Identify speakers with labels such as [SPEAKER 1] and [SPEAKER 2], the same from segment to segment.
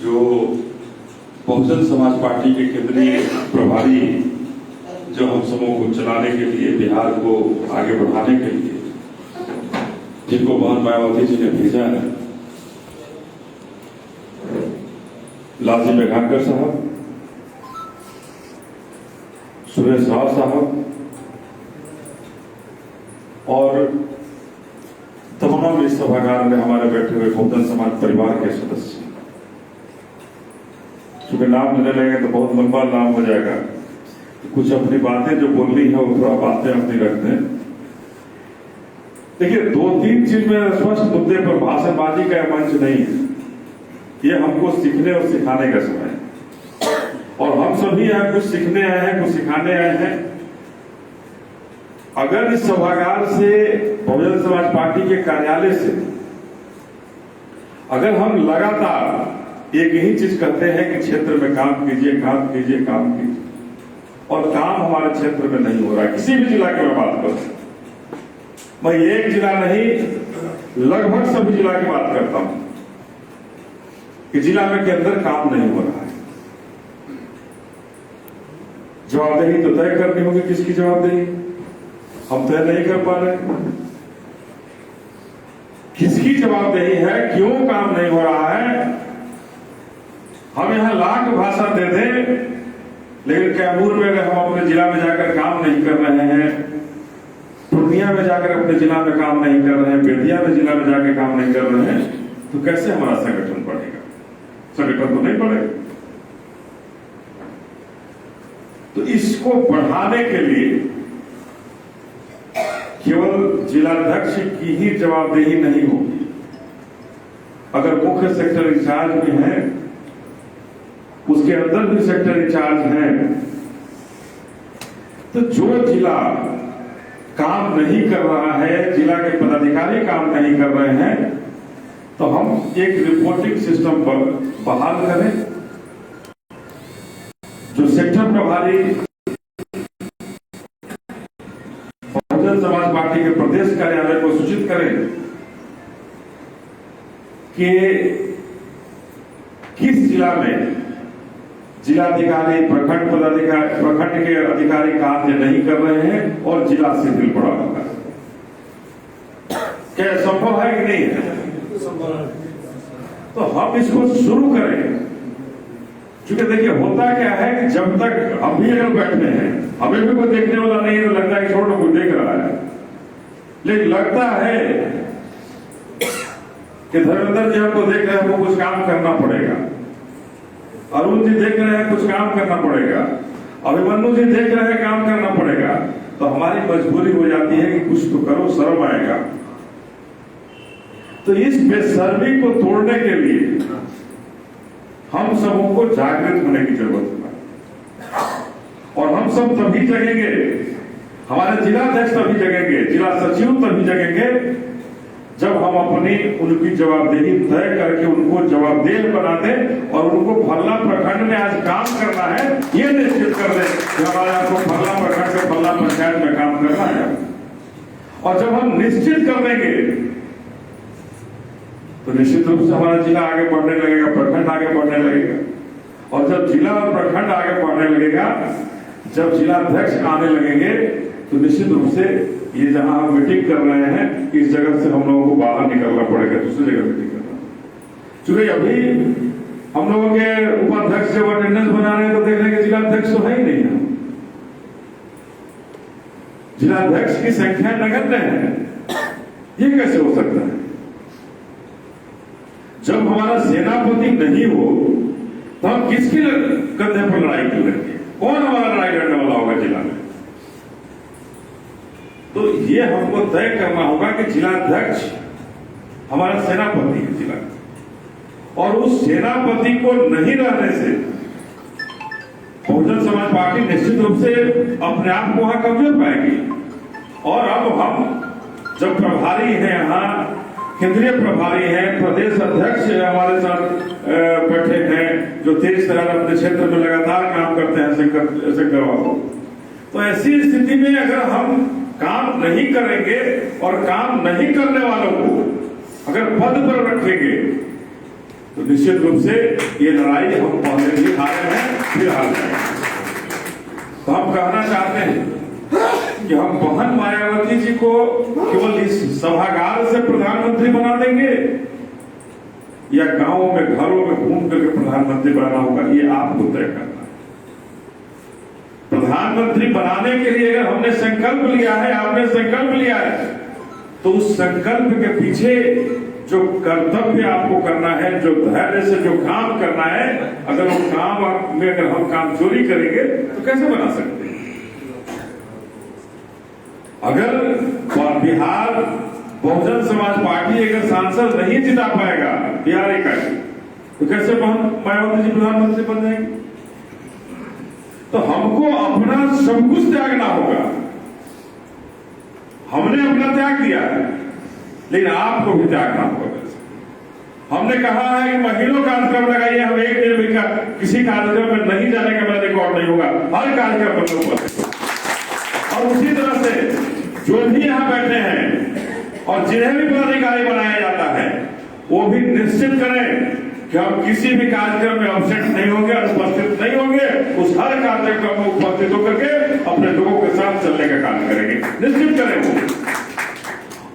[SPEAKER 1] जो बहुजन समाज पार्टी के केंद्रीय प्रभारी जो हम समूह को चलाने के लिए, बिहार को आगे बढ़ाने के लिए जिनको बहन मायावती जी ने भेजा है, लालजी मेघानकर साहब, सुरेश राव साहब और तमाम इस सभागार में हमारे बैठे हुए बहुजन समाज परिवार के सदस्य। क्योंकि नाम लेने लगे तो बहुत लंबा नाम हो जाएगा, तो कुछ अपनी बातें जो बोलनी है वो थोड़ा बातें अपनी रखते हैं। देखिए, 2-3 चीज में स्पष्ट मुद्दे पर भाषणबाजी का मंच नहीं है, ये हमको सीखने और सिखाने का समय है और हम सभी यहाँ कुछ सीखने आए हैं, कुछ सिखाने आए हैं। अगर इस सभागार से, बहुजन समाज पार्टी के कार्यालय से अगर हम लगातार एक ही चीज कहते हैं कि क्षेत्र में काम कीजिए, काम कीजिए, काम कीजिए, और काम हमारे क्षेत्र में नहीं हो रहा है, किसी भी जिला की मैं बात करूं, मैं एक जिला नहीं लगभग सभी जिला की बात करता हूं कि जिला में के अंदर काम नहीं हो रहा है। जवाबदेही तो तय करनी होगी, किसकी जवाबदेही हम तय नहीं कर पा रहे। किसकी जवाबदेही है, क्यों काम नहीं हो रहा है? हम यहां लाख भाषा दे दें, लेकिन कैमूर में अगर हम अपने जिला में जाकर काम नहीं कर रहे हैं, पूर्णिया में जाकर अपने जिला में काम नहीं कर रहे हैं, बेतिया में जिला में जाकर काम नहीं कर रहे हैं, तो कैसे हमारा संगठन बढ़ेगा? संगठन तो नहीं बढ़ेगा। तो इसको बढ़ाने के लिए केवल जिलाध्यक्ष की ही जवाबदेही नहीं होगी। अगर मुख्य सेक्टर इंचार्ज भी हैं, उसके अंदर भी सेक्टर इंचार्ज हैं, तो जो जिला काम नहीं कर रहा है, जिला के पदाधिकारी काम नहीं कर रहे हैं, तो हम एक रिपोर्टिंग सिस्टम पर बहाल करें। जो सेक्टर प्रभारी बहुजन समाज पार्टी के प्रदेश कार्यालय को सूचित करें कि किस जिला में जिलाधिकारी, प्रखंड पदाधिकारी, प्रखंड के अधिकारी कार्य नहीं कर रहे हैं और जिला शिथिल पड़ा हुआ है। क्या संभव है कि नहीं है? तो हम इसको शुरू करें। क्योंकि देखिए, होता क्या है कि जब तक हम भी अगर बैठे हैं, हमें भी कोई देखने वाला नहीं है, तो लगता है कि छोड़ो कोई देख रहा है, लेकिन लगता है कि धर्मेंद्र जी हमको देख रहे हैं, हमको कुछ काम करना पड़ेगा, अरुण जी देख रहे हैं, कुछ काम करना पड़ेगा, अभिमन्यु जी देख रहे हैं, काम करना पड़ेगा। तो हमारी मजबूरी हो जाती है कि कुछ तो करो, शर्म आएगा। तो इस बेशर्मी को तोड़ने के लिए हम सबको जागृत होने की जरूरत है और हम सब तभी जगेंगे, हमारे जिलाध्यक्ष तभी जगेंगे, जिला सचिव तभी जगेंगे, जब हम अपनी उनकी जवाबदेही तय करके उनको जवाबदेह बना दें और उनको फल्ला प्रखंड में आज काम करना है, ये निश्चित कर दें कि हमारे आपको फल्ला प्रखंड में, फल्ला पंचायत में काम करना है। और जब हम निश्चित कर देंगे तो निश्चित रूप से हमारा जिला आगे बढ़ने लगेगा, प्रखंड आगे बढ़ने लगेगा। और जब जिला और प्रखंड आगे बढ़ने लगेगा, जब जिलाध्यक्ष आने लगेंगे, तो निश्चित रूप से ये जहां हम मीटिंग कर रहे हैं, इस जगह से हम लोगों को बाहर निकलना पड़ेगा, दूसरी जगह मीटिंग करना। क्योंकि अभी हम लोगों के उपाध्यक्ष जब अटेंडेंस बना रहे हैं तो देख रहे हैं कि जिलाध्यक्ष तो है ही नहीं है। जिलाध्यक्ष की संख्या नगण्य है, ये कैसे हो सकता है? जब हमारा सेनापति नहीं हो तो हम किसकी कंधे पर लड़ाई कर लेंगे? कौन हमारा लड़ाई लड़ने वाला होगा जिला में? तो ये हमको तय करना होगा कि जिलाध्यक्ष हमारा सेनापति है जिला, और उस सेनापति को नहीं रहने से बहुजन समाज पार्टी निश्चित रूप से अपने आप को वहां कमजोर पाएगी। और अब हम जब प्रभारी हैं, यहाँ केंद्रीय प्रभारी हैं, प्रदेश अध्यक्ष हमारे साथ बैठे हैं, जो तेज तरह अपने क्षेत्र में लगातार काम करते हैं सेक्टर वालों, तो ऐसी स्थिति में अगर हम काम नहीं करेंगे और काम नहीं करने वालों को अगर पद पर रखेंगे तो निश्चित रूप से ये लड़ाई हम पहले भी हारे हैं, फिर हार जाएंगे। तो हम कहना चाहते हैं कि हम बहन मायावती जी को केवल इस सभागार से प्रधानमंत्री बना देंगे या गांवों में घरों में घूम करके प्रधानमंत्री बनाना होगा, ये आपको तय करना है। प्रधानमंत्री बनाने के लिए अगर हमने संकल्प लिया है, आपने संकल्प लिया है, तो उस संकल्प के पीछे जो कर्तव्य आपको करना है, जो धैर्य से जो काम करना है, अगर वो काम में अगर हम काम चोरी करेंगे तो कैसे बना सकते हैं? अगर बिहार बहुजन समाज पार्टी अगर सांसद नहीं जिता पाएगा बिहार इकाई, तो कैसे मायावती जी प्रधानमंत्री बन जाएंगे? तो हमको अपना सब कुछ त्यागना होगा। हमने अपना त्याग दिया है, लेकिन आपको भी त्यागना होगा। हमने कहा है कि महीनों कार्यक्रम लगाइए, हम एक दिन भी किसी कार्यक्रम में नहीं जाने का मेरा रिकॉर्ड नहीं होगा, हर कार्यक्रम में होगा। और उसी तरह से जो भी यहाँ बैठे हैं और जिन्हें भी पदाधिकारी बनाया जाता है, वो भी निश्चित करें कि हम किसी भी कार्यक्रम में अब्सेंट नहीं होंगे, अनुपस्थित नहीं होंगे। उस हर कार्यक्रम में उपस्थित होकर के अपने लोगों के साथ चलने का काम करेंगे, निश्चित करें वो।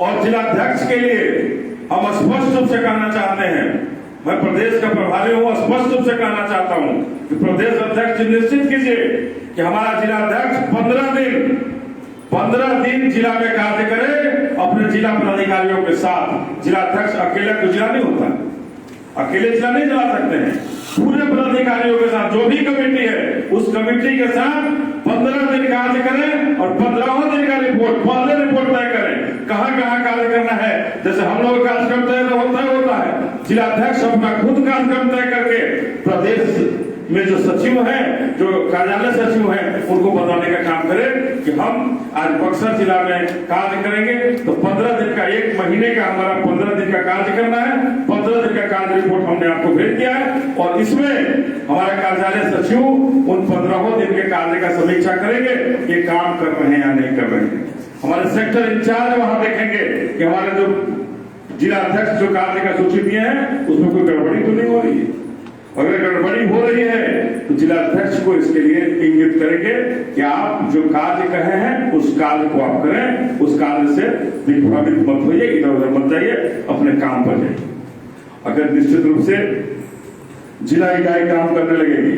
[SPEAKER 1] और जिलाध्यक्ष के लिए हम स्पष्ट रूप से कहना चाहते हैं, मैं प्रदेश का प्रभारी हूं, स्पष्ट रूप से कहना चाहता हूं कि प्रदेश अध्यक्ष निश्चित कीजिए कि हमारा जिलाध्यक्ष 15 दिन जिला में कार्य करे अपने जिला पदाधिकारियों के साथ। जिलाध्यक्ष अकेले तो जिला नहीं होता, अकेले जिला नहीं चला सकते हैं। पूरे पदाधिकारियों के साथ जो भी कमेटी है, उस कमेटी के साथ 15 दिन कार्य करें और 15वें दिन का रिपोर्ट, पहले रिपोर्ट तय करें कहां कहां कार्य करना है। जैसे हम लोग कार्यक्रम तय होता है, जिलाध्यक्ष अपना खुद कार्यक्रम तय करके प्रदेश में जो सचिव हैं, जो कार्यालय सचिव हैं, उनको बताने का काम करें कि हम आज बक्सर जिला में कार्य करेंगे। तो 15 दिन का, एक महीने का हमारा 15 दिन का कार्य करना है। 15 दिन का कार्य रिपोर्ट हमने आपको भेज दिया है और इसमें हमारा कार्यालय सचिव उन 15 दिन के कार्य का समीक्षा करेंगे, ये काम कर रहे हैं या नहीं कर रहे हैं। हमारे सेक्टर इंचार्ज वहां देखेंगे कि हमारे जो जिला अध्यक्ष जो कार्य का सूची दिए हैं उसमें कोई गड़बड़ी तो नहीं हो रही है। अगर गड़बड़ी हो रही है तो जिलाध्यक्ष को इसके लिए इंगित करेंगे कि आप जो कार्य कहे हैं उस कार्य को आप करें, उस कार्य से विभावित मत होइए, इधर उधर मत जाइए, अपने काम पर जाइए। अगर निश्चित रूप से जिला इकाई काम करने लगेगी,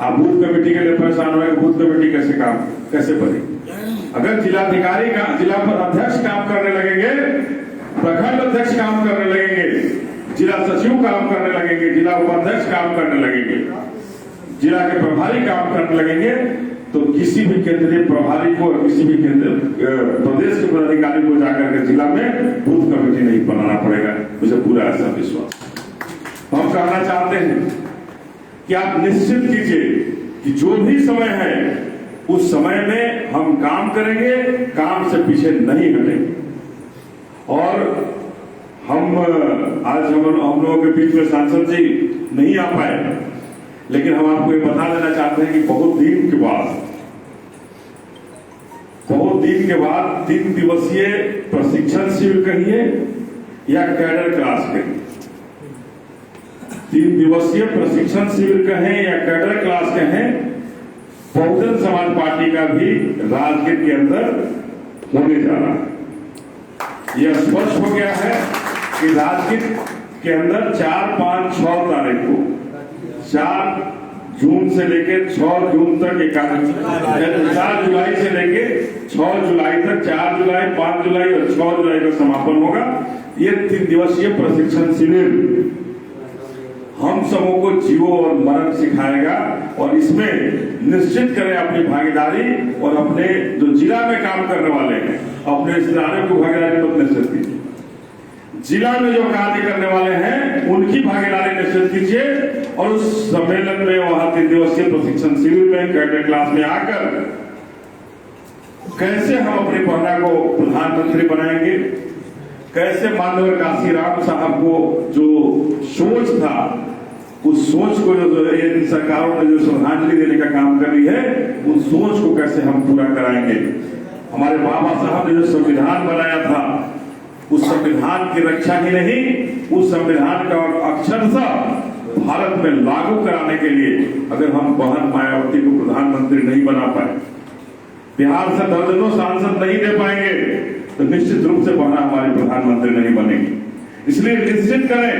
[SPEAKER 1] आप बूथ कमेटी के लिए परेशान होंगे, बूथ कमेटी कैसे बनेगी? अगर जिलाधिकारी का, जिला अध्यक्ष काम करने लगेंगे, प्रखंड अध्यक्ष काम करने लगेंगे, जिला सचिव काम करने लगेंगे, जिला उपाध्यक्ष काम करने लगेंगे, जिला के प्रभारी काम करने लगेंगे, तो किसी भी केंद्रीय प्रभारी को, किसी भी प्रदेश के पदाधिकारी को जाकर के जिला में बूथ कमेटी नहीं बनाना पड़ेगा। मुझे पूरा ऐसा विश्वास। हम कहना चाहते हैं कि आप निश्चित कीजिए कि जो भी समय है उस समय में हम काम करेंगे, काम से पीछे नहीं हटेंगे। और हम आज हम लोगों के बीच में सांसद जी नहीं आ पाए, लेकिन हम आपको ये बता देना चाहते हैं कि बहुत दिन के बाद 3 दिवसीय प्रशिक्षण शिविर कहिए या कैडर क्लास कहिए, 3 दिवसीय प्रशिक्षण शिविर कहें या कैडर क्लास कहें, बहुजन समाज पार्टी का भी राजगीर के अंदर होने जा रहा है। यह स्पष्ट हो गया है कि राजगीर के अंदर 4, 5, 6 तारीख को, 4 जून से लेके 6 जून तक, 4 जुलाई से लेके 6 जुलाई तक, 4 जुलाई, 5 जुलाई और 6 जुलाई का समापन होगा। ये 3 दिवसीय प्रशिक्षण शिविर हम सबों को जीवो और मरण सिखाएगा और इसमें निश्चित करें अपनी भागीदारी और अपने जो जिला में काम करने वाले हैं, अपने रिश्तेदारों को भागीदारी तो निश्चित कीजिए। जिला में जो कार्य करने वाले हैं उनकी भागीदारी निश्चित कीजिए और उस सम्मेलन में, वहां 3 दिवसीय प्रशिक्षण शिविर में, कैडेट क्लास में आकर कैसे हम अपनी पहना को प्रधानमंत्री बनाएंगे, कैसे माननीय काशीराम साहब को जो सोच था, उस सोच को जो इन सरकारों ने जो श्रद्धांजलि देने का काम कर रही है, उस सोच को कैसे हम पूरा कराएंगे। हमारे बाबा साहब ने जो संविधान बनाया था, उस संविधान की रक्षा ही नहीं, उस संविधान का अक्षरशः भारत में लागू कराने के लिए अगर हम बहन मायावती को प्रधानमंत्री नहीं बना पाए, बिहार से दर्जनों सांसद नहीं दे पाएंगे, तो निश्चित रूप से बहना हमारी प्रधानमंत्री नहीं बनेगी। इसलिए निश्चित करें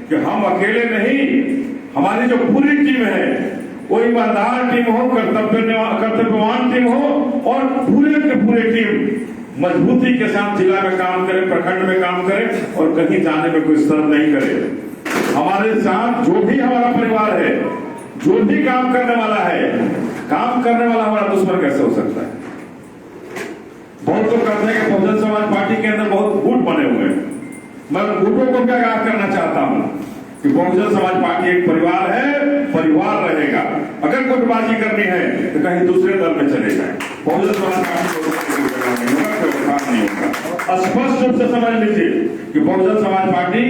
[SPEAKER 1] कि हम अकेले नहीं, हमारी जो पूरी टीम है वो ईमानदार टीम हो, कर्तव्यवान टीम हो और पूरे के पूरे टीम मजबूती के साथ जिला में काम करे, प्रखंड में काम करे और कहीं जाने में कोई शर्म नहीं करे। हमारे साथ जो भी हमारा परिवार है, जो भी काम करने वाला है, काम करने वाला हमारा दुश्मन कैसे हो सकता है? बहुत लोग कहते हैं कि बहुजन समाज पार्टी के अंदर बहुत गुट बने हुए हैं। मैं गुटों को क्या आगाह करना चाहता हूं कि बहुजन समाज पार्टी एक परिवार है, परिवार रहेगा। अगर गुटबाजी करनी है तो कहीं दूसरे दल में चले जाए। बहुजन समाज पार्टी को नहीं होगा। स्पष्ट रूप से समझ लीजिए कि बहुजन समाज पार्टी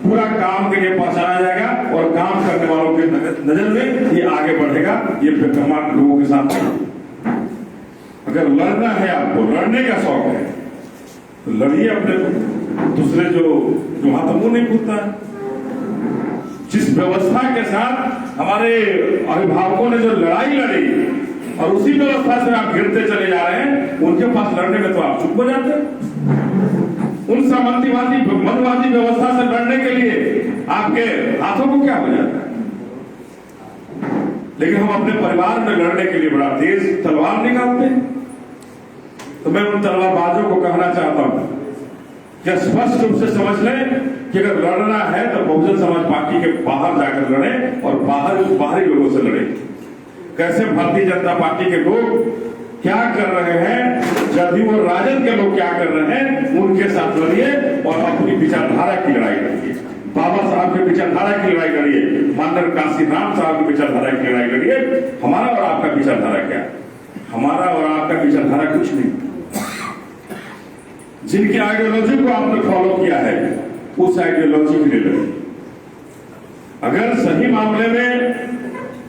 [SPEAKER 1] पूरा काम के लिए पहचाना जाएगा और काम करने वालों के नजर में ये आगे बढ़ेगा। ये बेकमाल लोगों के साथ अगर लड़ना है, आपको लड़ने का शौक है तो लड़िए। अपने दूसरे जो हाथ मुंह नहीं फूटता है, जिस व्यवस्था के साथ हमारे अभिभावकों ने जो लड़ाई लड़ी और उसी व्यवस्था से आप गिरते चले जा रहे हैं, उनके पास लड़ने में तो आप चुप हो जाते हैं। उन सामंतीवादी मनवादी व्यवस्था से लड़ने के लिए आपके हाथों को क्या हो जाता है? लेकिन हम अपने परिवार में लड़ने के लिए बड़ा तेज तलवार निकालते हैं। तो मैं उन तलवारबाजों को कहना चाहता हूं कि स्पष्ट रूप से समझ लें कि अगर लड़ना है तो बहुजन समाज पार्टी के बाहर जाकर लड़े और बाहरी लोगों से लड़े। कैसे भारतीय जनता पार्टी के लोग क्या कर रहे हैं, जदयू और राजद के लोग क्या कर रहे हैं, उनके साथ लड़िए और अपनी विचारधारा की लड़ाई लड़िए। बाबा साहब के विचारधारा की लड़ाई लड़िए, माननीय काशीराम साहब की विचारधारा की लड़ाई लड़िए। हमारा और आपका विचारधारा क्या? हमारा और आपका विचारधारा कुछ नहीं। जिनकी आइडियोलॉजी को आपने फॉलो किया है उस आइडियोलॉजी के लिए लड़िए। अगर सही मामले में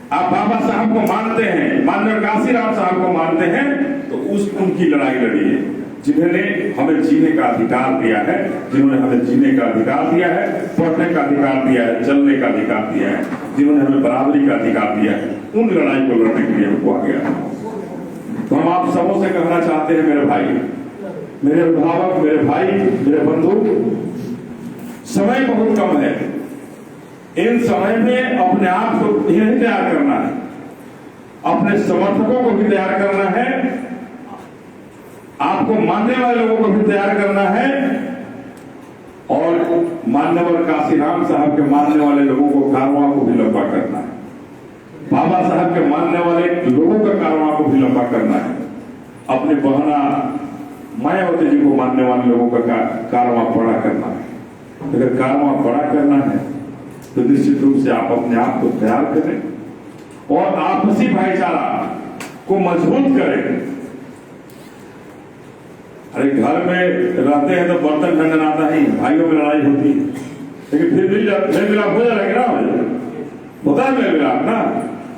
[SPEAKER 1] आप बाबा साहब को मानते हैं, माननीय काशीराम साहब को मानते हैं, तो उनकी लड़ाई लड़िए, जिन्होंने हमें जीने का अधिकार दिया है, जिन्होंने हमें जीने का अधिकार दिया है, पढ़ने का अधिकार दिया है, चलने का अधिकार दिया है, जिन्होंने हमें बराबरी का अधिकार दिया है, उन लड़ाई को लड़ने के लिए हमको आ गया। तो हम आप सबों से कहना चाहते हैं, मेरे भाई, मेरे अभिभावक, मेरे भाई, मेरे बंधु, समय बहुत कम है। इन समय में अपने आप को नहीं तैयार करना है, अपने समर्थकों को भी तैयार करना है, आपको मानने वाले लोगों को भी तैयार करना है और मान्यवर काशीराम साहब के मानने वाले लोगों को कारवां को भी लंबा करना है, बाबा साहब के मानने वाले लोगों का कारवां को भी लंबा करना है, अपने बहना मायावती जी को मानने वाले लोगों का कारवां बड़ा करना है। अगर कारवां बड़ा करना है तो निश्चित रूप से आप अपने आप को तैयार करें और आपसी भाईचारा को मजबूत करें। अरे घर में रहते हैं तो बर्तन खंडन आता ही, भाइयों में लड़ाई होती है, लेकिन फिर मेल मिलाप हो जाएगा ना, होता है मेल मिलाप ना,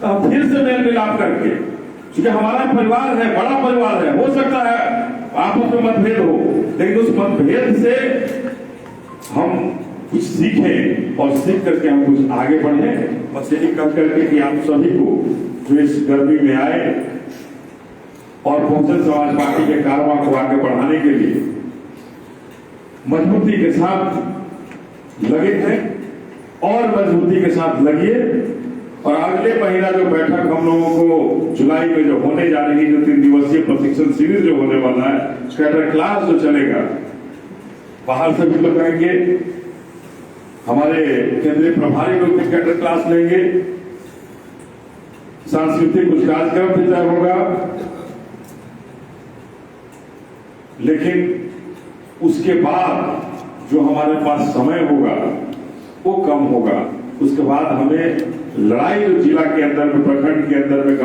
[SPEAKER 1] तो हम फिर से मेल मिलाप करके, क्योंकि हमारा परिवार है, बड़ा परिवार है, हो सकता है आपस में मतभेद हो, लेकिन उस मतभेद से हम कुछ सीखें और सीख करके हम कुछ आगे बढ़े। बस यही कह करके कि आप सभी को जो इस गर्मी में आए और बहुजन समाज पार्टी के कारवां को आगे बढ़ाने के लिए मजबूती के साथ लगे हैं और मजबूती के साथ लगिए। और अगले महीना जो बैठक हम लोगों को जुलाई में जो होने जा रही है, जो 3 दिवसीय प्रशिक्षण शिविर जो होने वाला है, कैडर क्लास जो चलेगा, बाहर से भी लोग आएंगे, हमारे केंद्रीय प्रभारी लोग भी कैडर क्लास लेंगे, सांस्कृतिक कुछ कार्यक्रम भी तय होगा, लेकिन उसके बाद जो हमारे पास समय होगा वो कम होगा। उसके बाद हमें लड़ाई जो जिला के अंदर में, प्रखंड के अंदर में